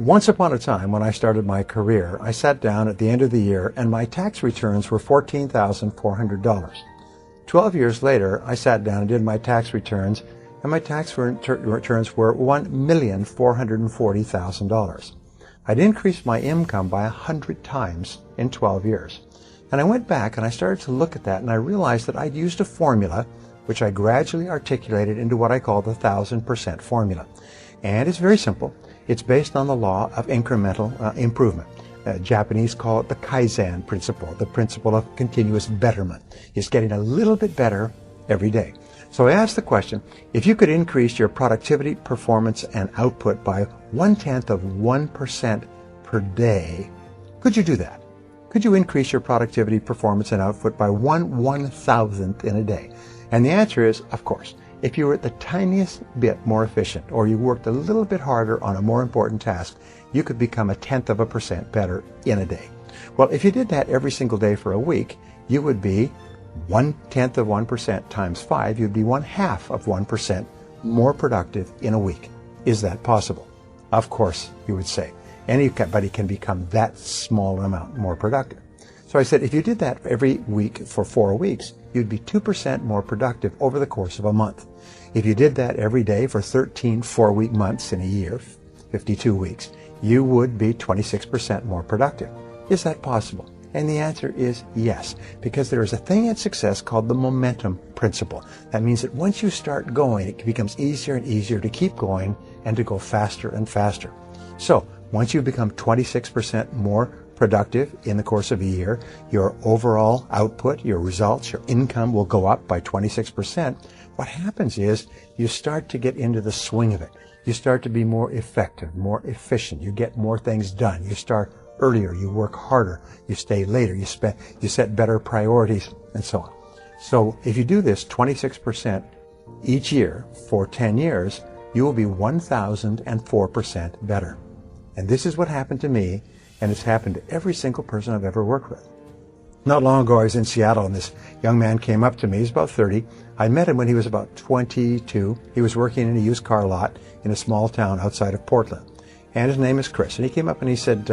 Once upon a time, when I started my career, I sat down at the end of the year and my tax returns were $14,400. 12 years later, I sat down and did my tax returns, and my tax returns were $1,440,000. I'd increased my income by 100 times in 12 years. And I went back and I started to look at that, and I realized that I'd used a formula which I gradually articulated into what I call the 1,000% formula. And it's very simple. It's based on the law of incremental improvement. Japanese call it the Kaizen principle, the principle of continuous betterment. It's getting a little bit better every day. So I asked the question, if you could increase your productivity, performance, and output by 0.1% per day, could you do that? Could you increase your productivity, performance, and output by 1/1000th in a day? And the answer is, of course. If you were the tiniest bit more efficient, or you worked a little bit harder on a more important task, you could become 0.1% better in a day. Well, if you did that every single day for a week, you would be 0.1% times 5, you'd be 0.5% more productive in a week. Is that possible? Of course, you would say. Anybody can become that small amount more productive. So I said, if you did that every week for 4 weeks, you'd be 2% more productive over the course of a month. If you did that every day for 13 4-week months in a year, 52 weeks, you would be 26% more productive. Is that possible? And the answer is yes, because there is a thing in success called the momentum principle. That means that once you start going, it becomes easier and easier to keep going and to go faster and faster. So once you become 26% more productive in the course of a year, your overall output, your results, your income will go up by 26%. What happens is you start to get into the swing of it. You start to be more effective, more efficient. You get more things done. You start earlier. You work harder. You stay later. You set better priorities, and so on. So if you do this 26% each year for 10 years, you will be 1,004% better. And this is what happened to me, and it's happened to every single person I've ever worked with. Not long ago, I was in Seattle, and this young man came up to me. He's about 30. I met him when he was about 22. He was working in a used car lot in a small town outside of Portland. And his name is Chris. And he came up and he said,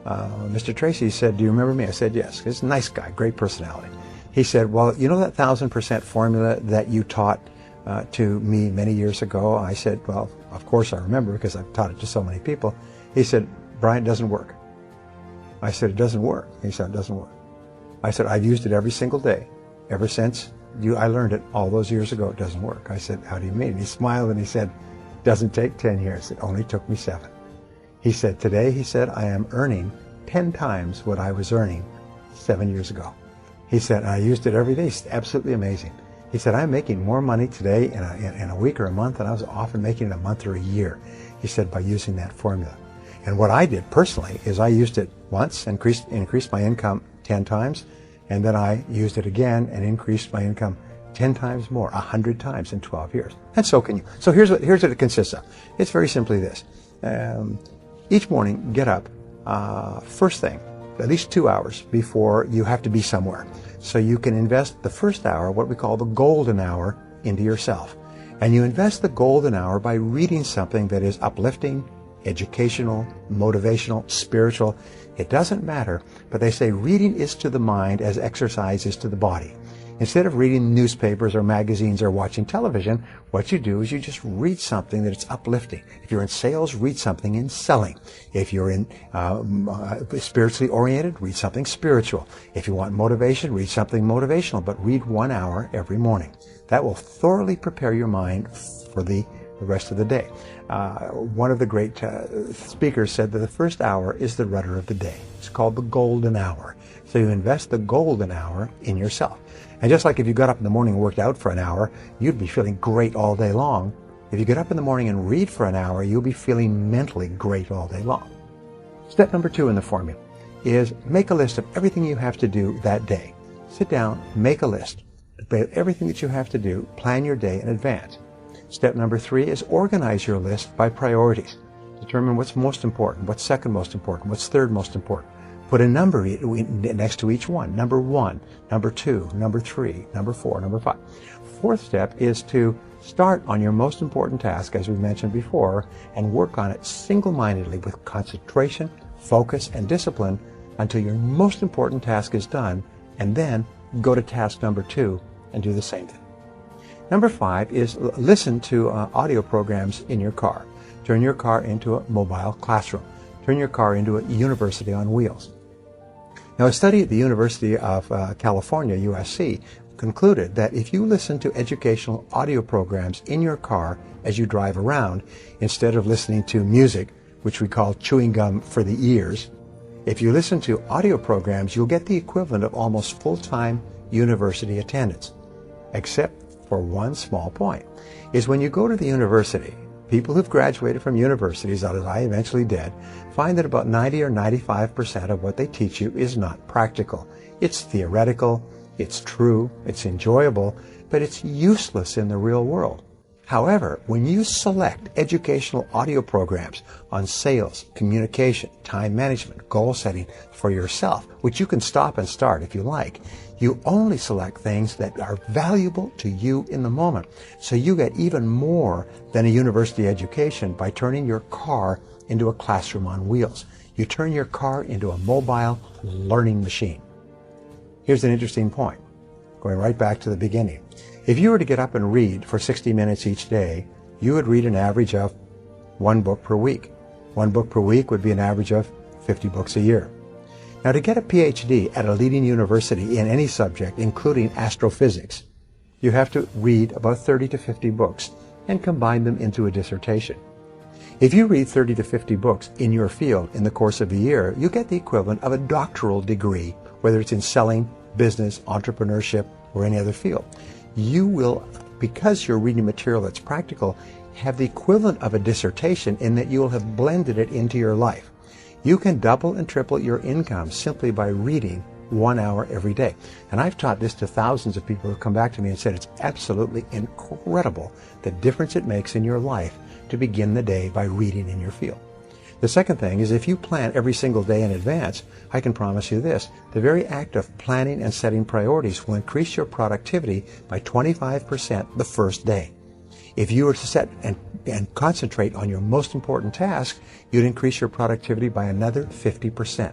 Mr. Tracy, he said, do you remember me? I said, yes. He's a nice guy, great personality. He said, well, you know that 1,000% formula that you taught to me many years ago? I said, well, of course I remember, because I've taught it to so many people. He said, Brian, it doesn't work. I said, it doesn't work. He said, it doesn't work. I said, I've used it every single day ever since I learned it all those years ago. It doesn't work. I said, how do you mean? And he smiled and he said, it doesn't take 10 years. It only took me 7. He said, today, he said, I am earning 10 times what I was earning 7 years ago. He said, I used it every day. It's absolutely amazing. He said, I'm making more money today in a week or a month than I was often making in a month or a year. He said, by using that formula. And what I did personally is I used it once, increased my income 10 times, and then I used it again and increased my income 10 times more, 100 times in 12 years. And so can you. So here's what it consists of. It's very simply this. Each morning, get up first thing, at least 2 hours before you have to be somewhere. So you can invest the first hour, what we call the golden hour, into yourself. And you invest the golden hour by reading something that is uplifting, educational, motivational, spiritual. It doesn't matter, but they say reading is to the mind as exercise is to the body. Instead of reading newspapers or magazines or watching television, what you do is you just read something that it's uplifting. If you're in sales, read something in selling. If you're in spiritually oriented, read something spiritual. If you want motivation, read something motivational, but read 1 hour every morning. That will thoroughly prepare your mind for the rest of the day. One of the great speakers said that the first hour is the rudder of the day. It's called the golden hour. So you invest the golden hour in yourself. And just like if you got up in the morning and worked out for an hour, you'd be feeling great all day long. If you get up in the morning and read for an hour, you'll be feeling mentally great all day long. Step number 2 in the formula is make a list of everything you have to do that day. Sit down, make a list. Everything that you have to do, plan your day in advance. Step number 3 is organize your list by priorities. Determine what's most important, what's second most important, what's third most important. Put a number next to each one. Number 1, number 2, number 3, number 4, number 5. Fourth step is to Start on your most important task, as we mentioned before, and work on it single-mindedly with concentration, focus, and discipline until your most important task is done, and then go to task number 2 and do the same thing. Number 5 is listen to audio programs in your car. Turn your car into a mobile classroom. Turn your car into a university on wheels. Now, a study at the University of California, USC, concluded that if you listen to educational audio programs in your car as you drive around, instead of listening to music, which we call chewing gum for the ears, if you listen to audio programs, you'll get the equivalent of almost full-time university attendance. Except for one small point, is when you go to the university, people who've graduated from universities, as I eventually did, find that about 90 or 95% of what they teach you is not practical. It's theoretical, it's true, it's enjoyable, but it's useless in the real world. However, when you select educational audio programs on sales, communication, time management, goal setting for yourself, which you can stop and start if you like, you only select things that are valuable to you in the moment. So you get even more than a university education by turning your car into a classroom on wheels. You turn your car into a mobile learning machine. Here's an interesting point, going right back to the beginning. If you were to get up and read for 60 minutes each day, you would read an average of 1 book per week. 1 book per week would be an average of 50 books a year. Now, to get a PhD at a leading university in any subject, including astrophysics, you have to read about 30 to 50 books and combine them into a dissertation. If you read 30 to 50 books in your field in the course of a year, you get the equivalent of a doctoral degree, whether it's in selling, business, entrepreneurship, or any other field. You will, because you're reading material that's practical, have the equivalent of a dissertation in that you will have blended it into your life. You can double and triple your income simply by reading 1 hour every day. And I've taught this to thousands of people who come back to me and said it's absolutely incredible the difference it makes in your life to begin the day by reading in your field. The second thing is, if you plan every single day in advance, I can promise you this: the very act of planning and setting priorities will increase your productivity by 25% the first day. If you were to set and concentrate on your most important task, you'd increase your productivity by another 50%.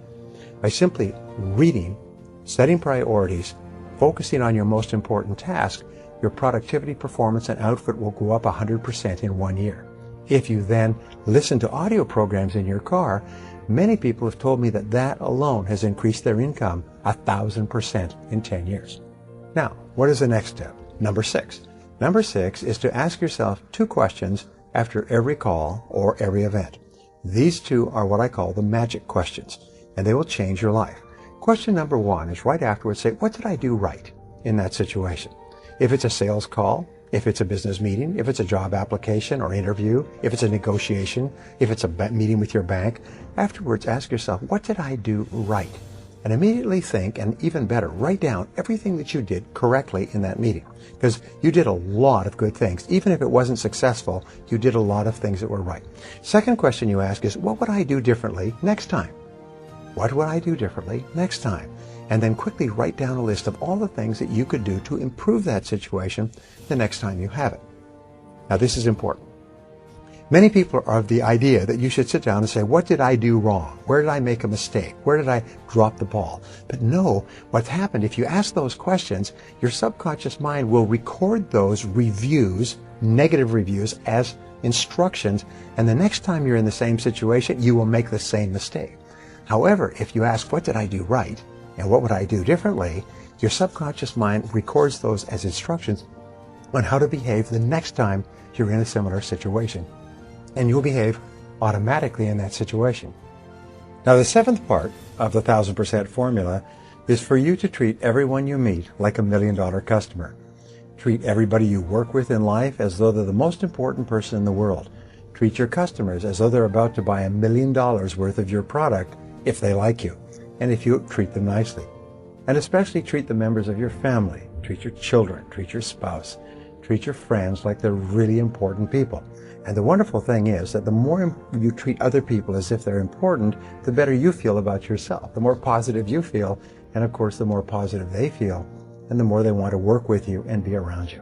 By simply reading, setting priorities, focusing on your most important task, your productivity, performance, and output will go up 100% in 1 year. If you then listen to audio programs in your car, many people have told me that that alone has increased their income 1,000% in 10 years. Now, what is the next step? Number 6. Number 6 is to ask yourself 2 questions after every call or every event. These 2 are what I call the magic questions, and they will change your life. Question number 1 is right afterwards, say, what did I do right in that situation? If it's a sales call, if it's a business meeting, if it's a job application or interview, if it's a negotiation, if it's a meeting with your bank, afterwards ask yourself, what did I do right? And immediately think, and even better, write down everything that you did correctly in that meeting. Because you did a lot of good things. Even if it wasn't successful, you did a lot of things that were right. Second question you ask is, what would I do differently next time? What would I do differently next time? And then quickly write down a list of all the things that you could do to improve that situation the next time you have it. Now, this is important. Many people are of the idea that you should sit down and say, what did I do wrong? Where did I make a mistake? Where did I drop the ball? But no, what's happened, if you ask those questions, your subconscious mind will record those reviews, negative reviews, as instructions, and the next time you're in the same situation, you will make the same mistake. However, if you ask, what did I do right? And what would I do differently? Your subconscious mind records those as instructions on how to behave the next time you're in a similar situation. And you'll behave automatically in that situation. Now, the 7th part of the 1,000% formula is for you to treat everyone you meet like $1 million customer. Treat everybody you work with in life as though they're the most important person in the world. Treat your customers as though they're about to buy $1 million worth of your product if they like you, and if you treat them nicely. And especially treat the members of your family. Treat your children, treat your spouse, treat your friends like they're really important people. And the wonderful thing is that the more you treat other people as if they're important, the better you feel about yourself. The more positive you feel, and of course the more positive they feel, and the more they want to work with you and be around you.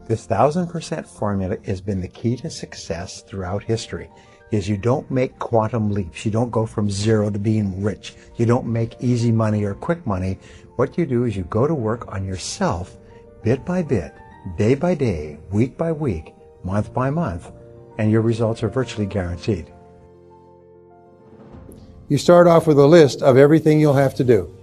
This 1000% formula has been the key to success throughout history. Is you don't make quantum leaps. You don't go from zero to being rich. You don't make easy money or quick money. What you do is you go to work on yourself bit by bit, day by day, week by week, month by month, and your results are virtually guaranteed. You start off with a list of everything you'll have to do.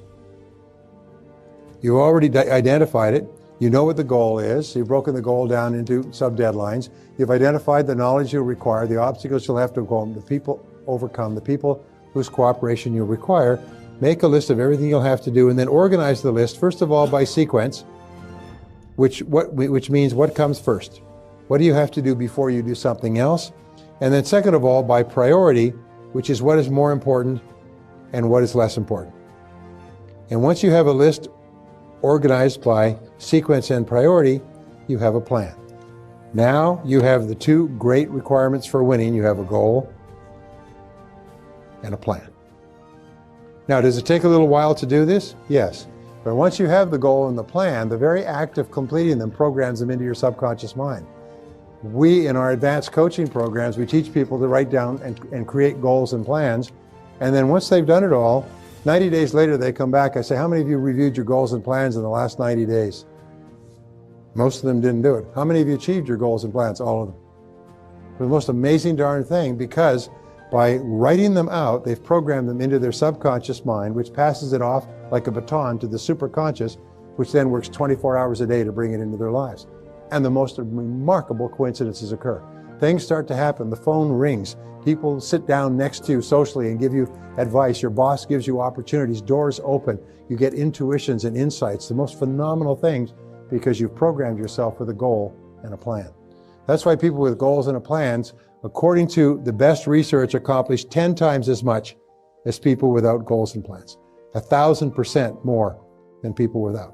You already identified it. You know what the goal is. You've broken the goal down into sub-deadlines. You've identified the knowledge you'll require, the obstacles you'll have to overcome, the people whose cooperation you'll require. Make a list of everything you'll have to do, and then organize the list, first of all, by sequence, which means what comes first. What do you have to do before you do something else? And then second of all, by priority, which is what is more important and what is less important. And once you have a list organized by sequence and priority, you have a plan. Now you have the two great requirements for winning. You have a goal and a plan. Now, does it take a little while to do this? Yes. But once you have the goal and the plan, the very act of completing them programs them into your subconscious mind. We, in our advanced coaching programs, we teach people to write down and create goals and plans. And then once they've done it all, 90 days later, they come back. I say, how many of you reviewed your goals and plans in the last 90 days? Most of them didn't do it. How many of you achieved your goals and plans? All of them. It's the most amazing darn thing, because by writing them out, they've programmed them into their subconscious mind, which passes it off like a baton to the superconscious, which then works 24 hours a day to bring it into their lives. And the most remarkable coincidences occur. Things start to happen. The phone rings. People sit down next to you socially and give you advice. Your boss gives you opportunities. Doors open. You get intuitions and insights, the most phenomenal things, because you've programmed yourself with a goal and a plan. That's why people with goals and plans, according to the best research, accomplish 10 times as much as people without goals and plans. 1,000% more than people without.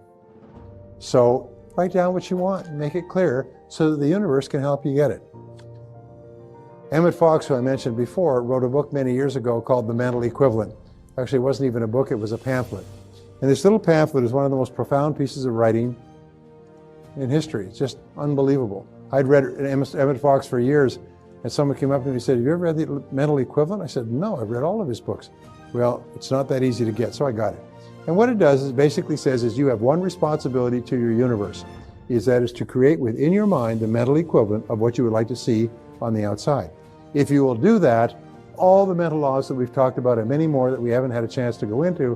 So write down what you want and make it clear so that the universe can help you get it. Emmett Fox, who I mentioned before, wrote a book many years ago called The Mental Equivalent. Actually, it wasn't even a book, it was a pamphlet. And this little pamphlet is one of the most profound pieces of writing in history. It's just unbelievable. I'd read Emmett Fox for years, and someone came up to me and said, have you ever read The Mental Equivalent? I said, no, I've read all of his books. Well, it's not that easy to get, so I got it. And what it does is basically says is you have one responsibility to your universe, is to create within your mind the mental equivalent of what you would like to see on the outside. If you will do that, all the mental laws that we've talked about and many more that we haven't had a chance to go into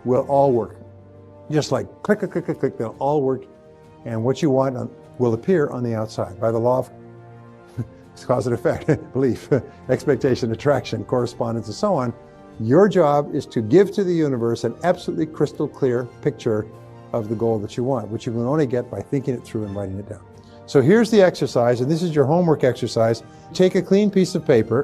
will all work. Just like click, click, click, click, click, they'll all work. And what you want will appear on the outside by the law of cause and effect, belief, expectation, attraction, correspondence, and so on. Your job is to give to the universe an absolutely crystal clear picture of the goal that you want, which you can only get by thinking it through and writing it down. So here's the exercise, and this is your homework exercise. Take a clean piece of paper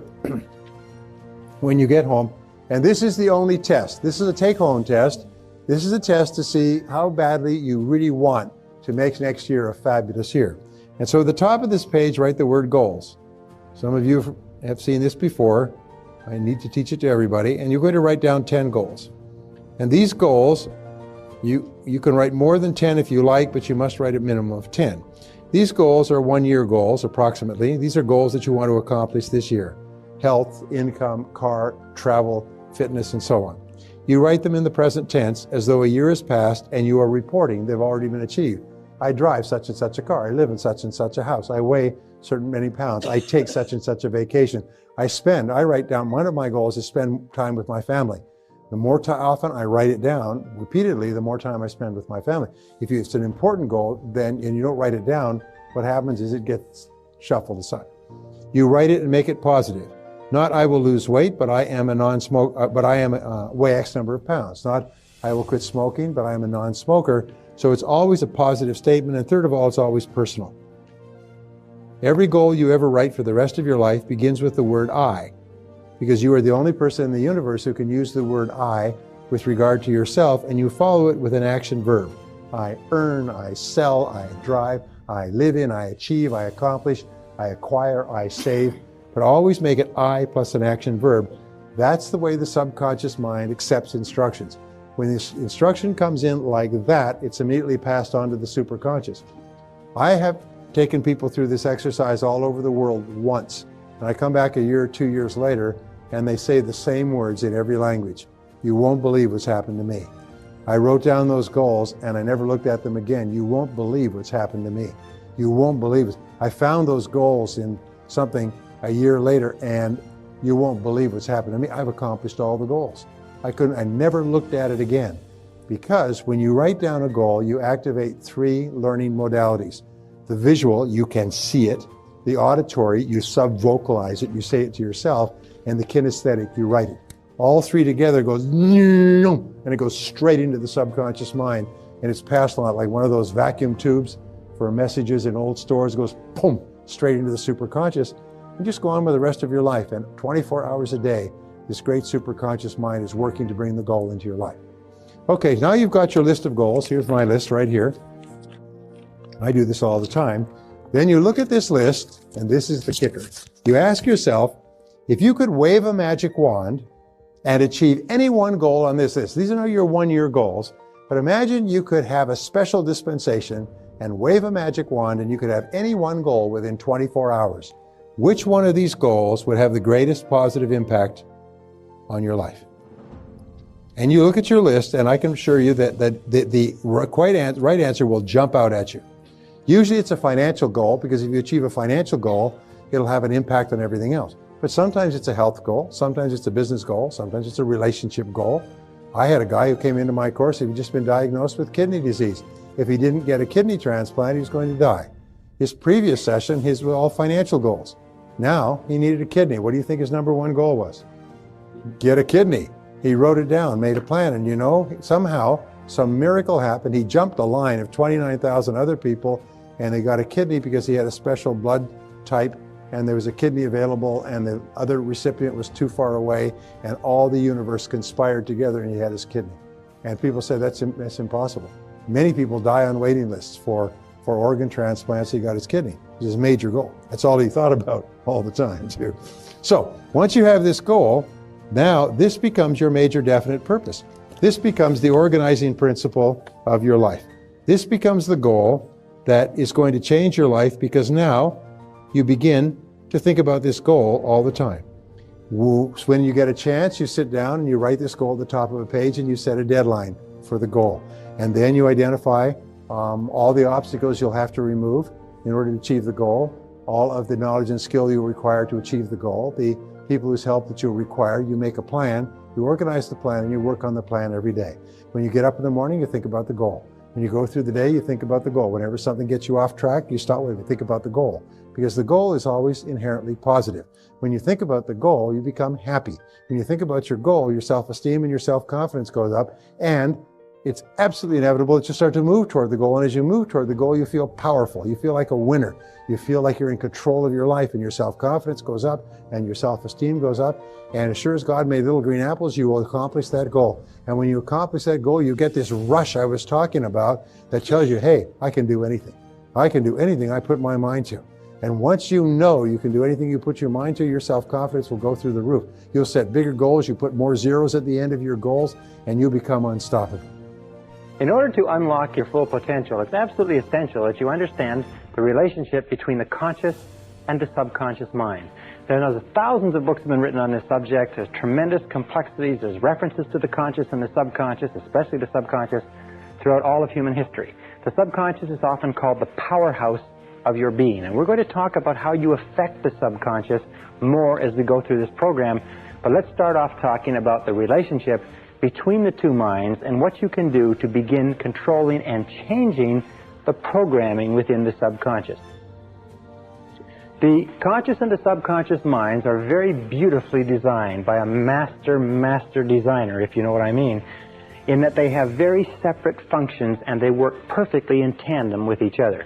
when you get home, and this is the only test. This is a take-home test. This is a test to see how badly you really want to make next year a fabulous year. And so at the top of this page, write the word goals. Some of you have seen this before. I need to teach it to everybody, and you're going to write down 10 goals. And these goals, you can write more than 10 if you like, but you must write a minimum of 10. These goals are one-year goals, approximately. These are goals that you want to accomplish this year. Health, income, car, travel, fitness, and so on. You write them in the present tense as though a year has passed and you are reporting they've already been achieved. I drive such and such a car. I live in such and such a house. I weigh certain many pounds. I take such and such a vacation. I write down, one of my goals is spend time with my family. The more often I write it down repeatedly, the more time I spend with my family. If it's an important goal, and you don't write it down, what happens is it gets shuffled aside. You write it and make it positive. Not I will lose weight, but I am a non-smoker, weigh X number of pounds. Not I will quit smoking, but I am a non-smoker. So it's always a positive statement. And third of all, it's always personal. Every goal you ever write for the rest of your life begins with the word I, because you are the only person in the universe who can use the word I with regard to yourself, and you follow it with an action verb. I earn, I sell, I drive, I live in, I achieve, I accomplish, I acquire, I save, but always make it I plus an action verb. That's the way the subconscious mind accepts instructions. When this instruction comes in like that, it's immediately passed on to the superconscious. I have taken people through this exercise all over the world once. And I come back a year or 2 years later, and they say the same words in every language. You won't believe what's happened to me. I wrote down those goals, and I never looked at them again. You won't believe what's happened to me. You won't believe it. I found those goals in something a year later, and you won't believe what's happened to me. I've accomplished all the goals. I never looked at it again. Because when you write down a goal, you activate 3 learning modalities. The visual, you can see it. The auditory, you sub-vocalize it, you say it to yourself. And the kinesthetic, you write it. All 3 together goes, and it goes straight into the subconscious mind. And it's passed on like one of those vacuum tubes for messages in old stores, goes boom, straight into the superconscious. And just go on with the rest of your life. And 24 hours a day, this great superconscious mind is working to bring the goal into your life. Okay, now you've got your list of goals. Here's my list right here. I do this all the time. Then you look at this list, and this is the kicker. You ask yourself, if you could wave a magic wand and achieve any one goal on this list, these are not your one-year goals, but imagine you could have a special dispensation and wave a magic wand and you could have any one goal within 24 hours. Which one of these goals would have the greatest positive impact on your life? And you look at your list, and I can assure you that the right answer will jump out at you. Usually it's a financial goal, because if you achieve a financial goal, it'll have an impact on everything else. But sometimes it's a health goal, sometimes it's a business goal, sometimes it's a relationship goal. I had a guy who came into my course, he'd just been diagnosed with kidney disease. If he didn't get a kidney transplant, he was going to die. His previous session, his were all financial goals. Now, he needed a kidney. What do you think his #1 goal was? Get a kidney. He wrote it down, made a plan, and you know, somehow, some miracle happened. He jumped a line of 29,000 other people, and they got a kidney because he had a special blood type, and there was a kidney available, and the other recipient was too far away, and all the universe conspired together, and he had his kidney. And people said, that's impossible. Many people die on waiting lists for organ transplants. He got his kidney. It was his major goal. That's all he thought about all the time, too. So, once you have this goal, now this becomes your major definite purpose. This becomes the organizing principle of your life. This becomes the goal that is going to change your life, because now you begin to think about this goal all the time. When you get a chance, you sit down and you write this goal at the top of a page, and you set a deadline for the goal. And then you identify all the obstacles you'll have to remove in order to achieve the goal, all of the knowledge and skill you require to achieve the goal, the people whose help that you'll require. You make a plan, you organize the plan, and you work on the plan every day. When you get up in the morning, you think about the goal. When you go through the day, you think about the goal. Whenever something gets you off track, you stop and think about the goal, because the goal is always inherently positive. When you think about the goal, you become happy. When you think about your goal, your self-esteem and your self-confidence goes up, and it's absolutely inevitable that you start to move toward the goal. And as you move toward the goal, you feel powerful. You feel like a winner. You feel like you're in control of your life, and your self-confidence goes up and your self-esteem goes up. And as sure as God made little green apples, you will accomplish that goal. And when you accomplish that goal, you get this rush I was talking about that tells you, hey, I can do anything. I can do anything I put my mind to. And once you know you can do anything you put your mind to, your self-confidence will go through the roof. You'll set bigger goals, you put more zeros at the end of your goals, and you become unstoppable. In order to unlock your full potential, it's absolutely essential that you understand the relationship between the conscious and the subconscious mind. There are thousands of books have been written on this subject. There's tremendous complexities. There's references to the conscious and the subconscious, especially the subconscious, throughout all of human history. The subconscious is often called the powerhouse of your being. And we're going to talk about how you affect the subconscious more as we go through this program. But let's start off talking about the relationship between the two minds and what you can do to begin controlling and changing the programming within the subconscious. The conscious and the subconscious minds are very beautifully designed by a master designer, if you know what I mean, in that they have very separate functions and they work perfectly in tandem with each other.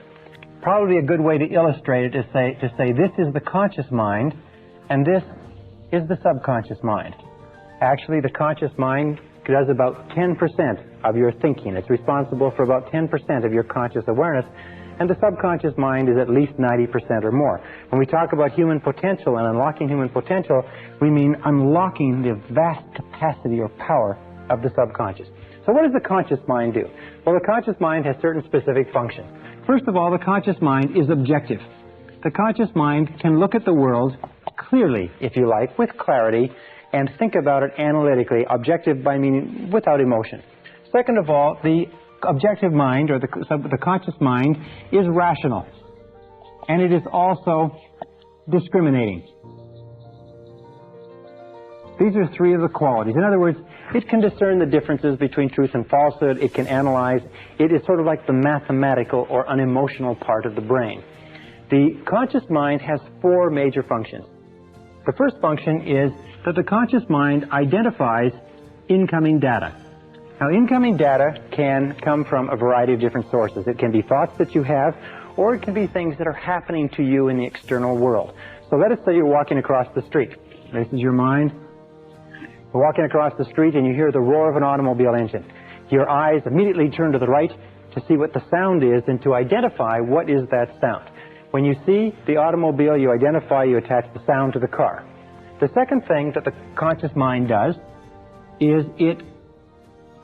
Probably a good way to illustrate it is to say this is the conscious mind and this is the subconscious mind. Actually, the conscious mind does about 10% of your thinking. It's responsible for about 10% of your conscious awareness, and the subconscious mind is at least 90% or more. When we talk about human potential and unlocking human potential, we mean unlocking the vast capacity or power of the subconscious. So what does the conscious mind do? Well, the conscious mind has certain specific functions. First of all, the conscious mind is objective. The conscious mind can look at the world clearly, if you like, with clarity, and think about it analytically. Objective by meaning without emotion. Second of all, the objective mind, or the conscious mind, is rational. And it is also discriminating. These are three of the qualities. In other words, it can discern the differences between truth and falsehood. It can analyze. It is sort of like the mathematical or unemotional part of the brain. The conscious mind has four major functions. The first function is that the conscious mind identifies incoming data. Now, incoming data can come from a variety of different sources. It can be thoughts that you have, or it can be things that are happening to you in the external world. So let us say you're walking across the street. This is your mind. You're walking across the street and you hear the roar of an automobile engine. Your eyes immediately turn to the right to see what the sound is and to identify what is that sound. When you see the automobile, you identify, you attach the sound to the car. The second thing that the conscious mind does is it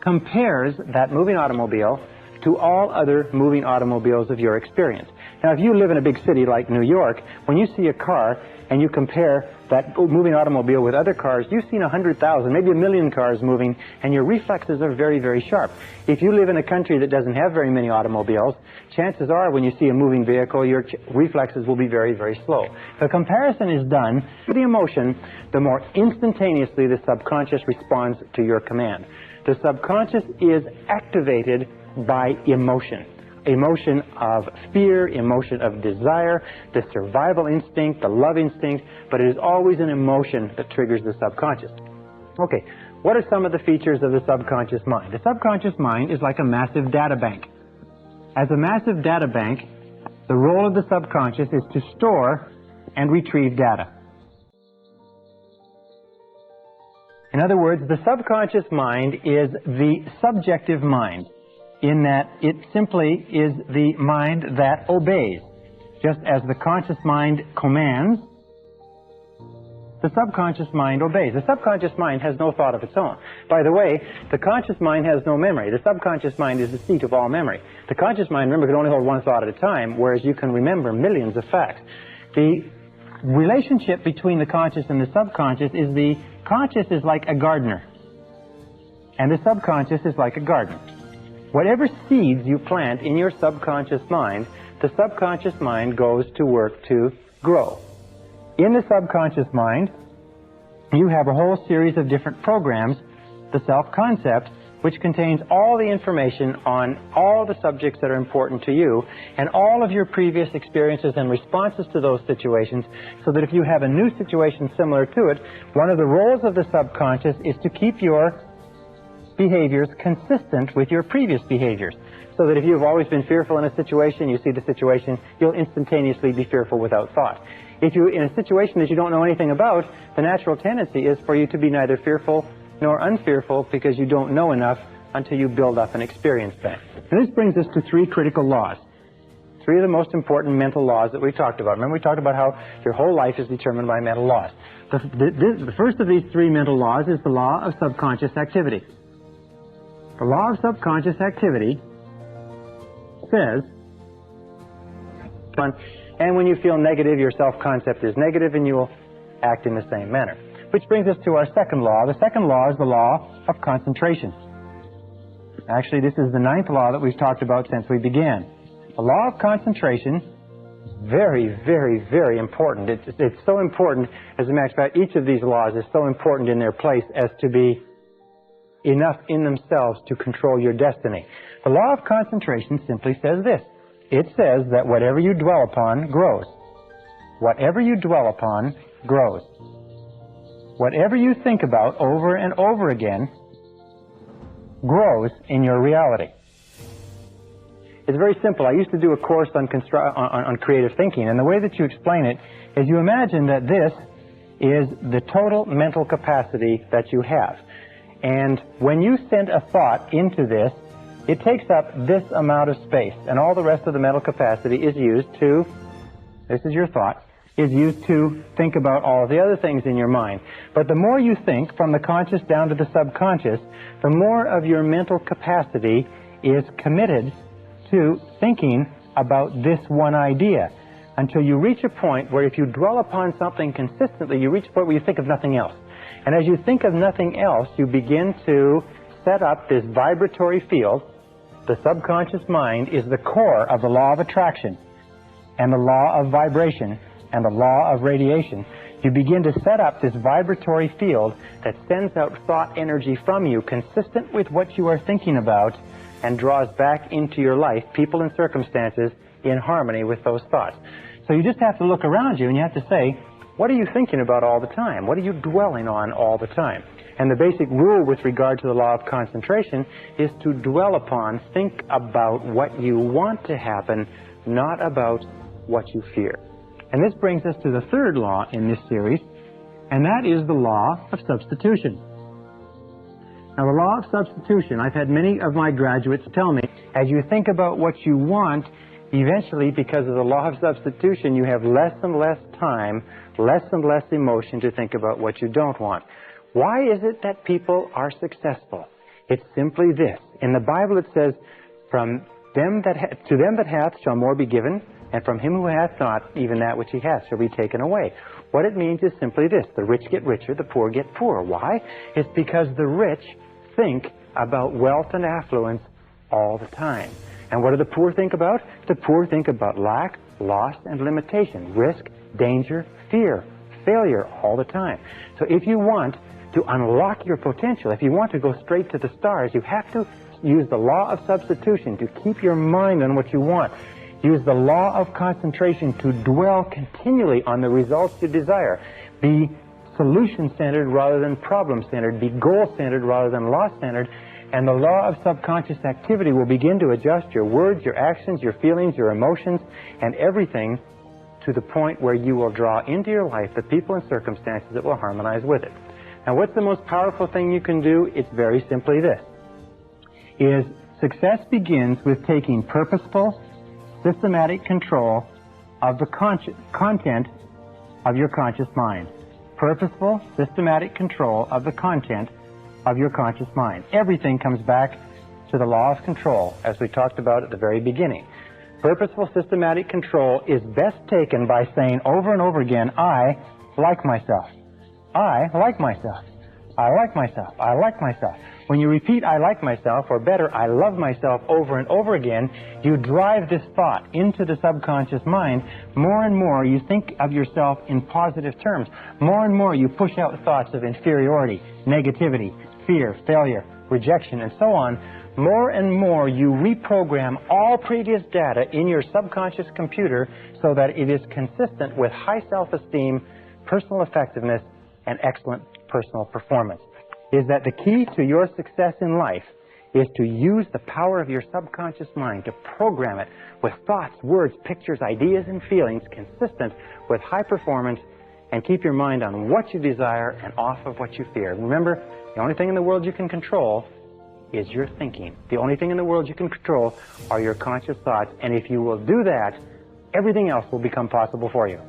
compares that moving automobile to all other moving automobiles of your experience. Now, if you live in a big city like New York, when you see a car and you compare that moving automobile with other cars, you've seen 100,000, maybe 1 million cars moving, and your reflexes are very, very sharp. If you live in a country that doesn't have very many automobiles, chances are when you see a moving vehicle, your reflexes will be very, very slow. The comparison is done with the emotion, the more instantaneously the subconscious responds to your command. The subconscious is activated by emotion. Emotion of fear, emotion of desire, the survival instinct, the love instinct, but it is always an emotion that triggers the subconscious. Okay, what are some of the features of the subconscious mind? The subconscious mind is like a massive data bank. As a massive data bank, the role of the subconscious is to store and retrieve data. In other words, the subconscious mind is the subjective mind, in that it simply is the mind that obeys. Just as the conscious mind commands, the subconscious mind obeys. The subconscious mind has no thought of its own. By the way, the conscious mind has no memory. The subconscious mind is the seat of all memory. The conscious mind, remember, can only hold one thought at a time, whereas you can remember millions of facts. The relationship between the conscious and the subconscious is the conscious is like a gardener, and the subconscious is like a garden. Whatever seeds you plant in your subconscious mind, the subconscious mind goes to work to grow. In the subconscious mind, you have a whole series of different programs, the self-concept, which contains all the information on all the subjects that are important to you and all of your previous experiences and responses to those situations, so that if you have a new situation similar to it, one of the roles of the subconscious is to keep your behaviors consistent with your previous behaviors, so that if you've always been fearful in a situation, you see the situation, you'll instantaneously be fearful without thought. If you're in a situation that you don't know anything about, the natural tendency is for you to be neither fearful nor unfearful, because you don't know enough until you build up an experience bank. And this brings us to three critical laws. Three of the most important mental laws that we talked about. Remember, we talked about how your whole life is determined by mental laws. The first of these three mental laws is the law of subconscious activity. The law of subconscious activity says, and when you feel negative, your self-concept is negative and you will act in the same manner. Which brings us to our second law. The second law is the law of concentration. Actually, this is the ninth law that we've talked about since we began. The law of concentration is very, very, very important. It's so important, as a matter of fact, each of these laws is so important in their place as to be enough in themselves to control your destiny. The law of concentration simply says this. It says that whatever you dwell upon grows. Whatever you dwell upon grows. Whatever you think about over and over again grows in your reality. It's very simple. I used to do a course on creative thinking, and the way that you explain it is you imagine that this is the total mental capacity that you have. And when you send a thought into this, it takes up this amount of space, and all the rest of the mental capacity is used to, this is your thought, is used to think about all the other things in your mind. But the more you think, from the conscious down to the subconscious, the more of your mental capacity is committed to thinking about this one idea until you reach a point where if you dwell upon something consistently, you reach a point where you think of nothing else. And as you think of nothing else, you begin to set up this vibratory field. The subconscious mind is the core of the law of attraction and the law of vibration and the law of radiation. You begin to set up this vibratory field that sends out thought energy from you consistent with what you are thinking about and draws back into your life people and circumstances in harmony with those thoughts. So you just have to look around you and you have to say, what are you thinking about all the time? What are you dwelling on all the time? And the basic rule with regard to the law of concentration is to dwell upon, think about what you want to happen, not about what you fear. And this brings us to the third law in this series, and that is the law of substitution. Now, the law of substitution, I've had many of my graduates tell me, as you think about what you want, eventually, because of the law of substitution, you have less and less time, less and less emotion to think about what you don't want. Why is it that people are successful? It's simply this. In the Bible it says, to them that hath shall more be given, and from him who hath not, even that which he hath shall be taken away. What it means is simply this. The rich get richer, the poor get poorer. Why? It's because the rich think about wealth and affluence all the time. And what do the poor think about? The poor think about lack, loss, and limitation, risk, danger, fear, failure all the time. So if you want to unlock your potential, if you want to go straight to the stars, you have to use the law of substitution to keep your mind on what you want. Use the law of concentration to dwell continually on the results you desire. Be solution-centered rather than problem-centered. Be goal-centered rather than loss-centered. And the law of subconscious activity will begin to adjust your words, your actions, your feelings, your emotions, and everything to the point where you will draw into your life the people and circumstances that will harmonize with it. Now, what's the most powerful thing you can do? It's very simply this. Success begins with taking purposeful, systematic control of the content of your conscious mind. Purposeful, systematic control of the content of your conscious mind. Everything comes back to the law of control, as we talked about at the very beginning. Purposeful, systematic control is best taken by saying over and over again, I like myself. I like myself. I like myself. I like myself. When you repeat, I like myself, or better, I love myself over and over again, you drive this thought into the subconscious mind. More and more you think of yourself in positive terms. More and more you push out thoughts of inferiority, negativity, fear, failure, rejection, and so on. More and more you reprogram all previous data in your subconscious computer so that it is consistent with high self-esteem, personal effectiveness, and excellent personal performance. Is that the key to your success in life is to use the power of your subconscious mind to program it with thoughts, words, pictures, ideas, and feelings consistent with high performance, and keep your mind on what you desire and off of what you fear. Remember, the only thing in the world you can control is your thinking. The only thing in the world you can control are your conscious thoughts, and if you will do that, everything else will become possible for you.